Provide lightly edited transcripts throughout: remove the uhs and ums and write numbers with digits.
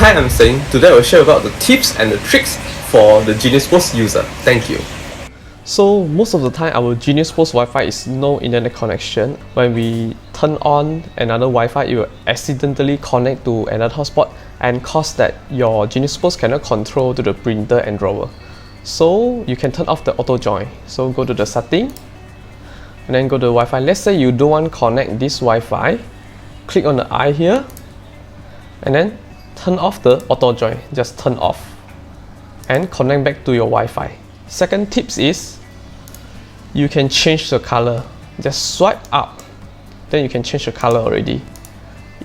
Hi, I'm Seng. Today I will share about the tips and the tricks for the Genius POS user. Thank you. So most of the time our Genius POS Wi-Fi is no internet connection. When we turn on another Wi-Fi, it will accidentally connect to another hotspot and cause that your Genius POS cannot control to the printer and drawer. So you can turn off the auto join. So go to the setting and then go to the Wi-Fi. Let's say you don't want to connect this Wi-Fi. Click on the eye here and then turn off the auto join. Just turn off and connect back to your Wi-Fi. Second tips is you can change the color. Just swipe up, then you can change the color already.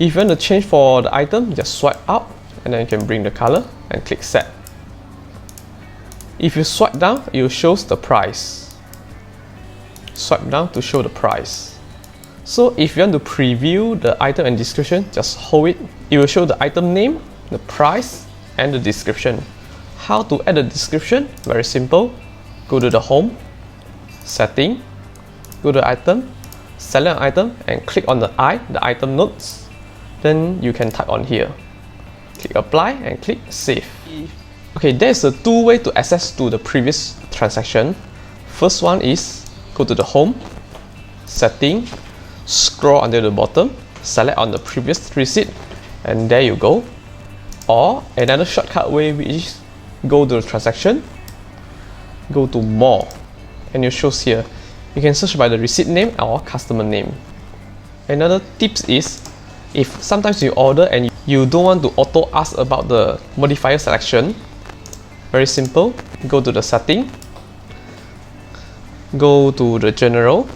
If you want to change for the item, just swipe up and then you can bring the color and click set. If you swipe down, it will show the price. Swipe down to show the price. So if you want to preview the item and description, just hold it. It will show the item name, the price, and the description. How to add a description? Very simple. Go to the home, setting, go to item, select an item, and click on the item notes. Then you can type on here. Click apply and click save. Okay, there's a two way to access to the previous transaction. First one is go to the home, setting, scroll under the bottom, select on the previous receipt, and there you go. Or another shortcut way, which is go to the transaction, go to more, and it shows here. You can search by the receipt name or customer name. Another tips is, if sometimes you order and you don't want to auto ask about the modifier selection, very simple. Go to the setting, go to the general,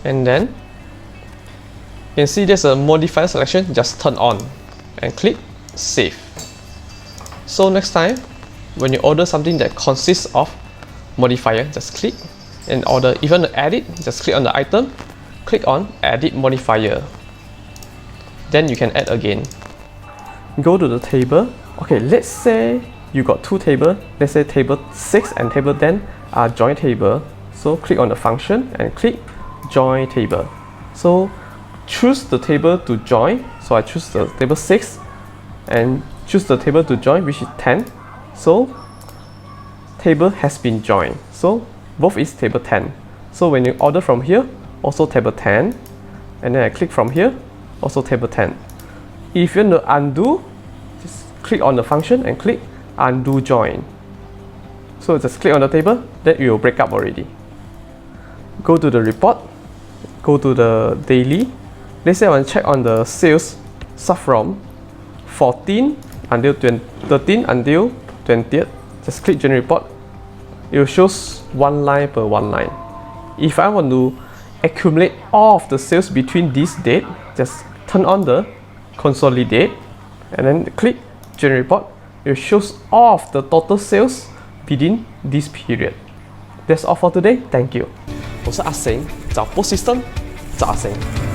and then you can see there's a modifier selection. Just turn on and click save. So next time when you order something that consists of modifier, just click and order. If you want to add it, just click on the item, click on edit modifier, then you can add again. Go to the table. Okay, let's say you got two tables. Let's say table 6 and table 10 are joint table. So click on the function and click join table. So choose the table to join. So I choose the table 6 and choose the table to join, which is 10. So table has been joined. So both is table 10. So when you order from here, also table 10, and then I click from here, also table 10. If you want to undo, just click on the function and click undo join. So just click on the table, then it will break up already. Go to the report, go to the daily. Let's say I want to check on the sales start from 14 until 13 until 20th. Just click general report. It will show one line per one line. If I want to accumulate all of the sales between this date, just turn on the consolidate and then click general report. It shows all of the total sales within this period. That's all for today. Thank you. 我是阿成，找 POS System，找阿成。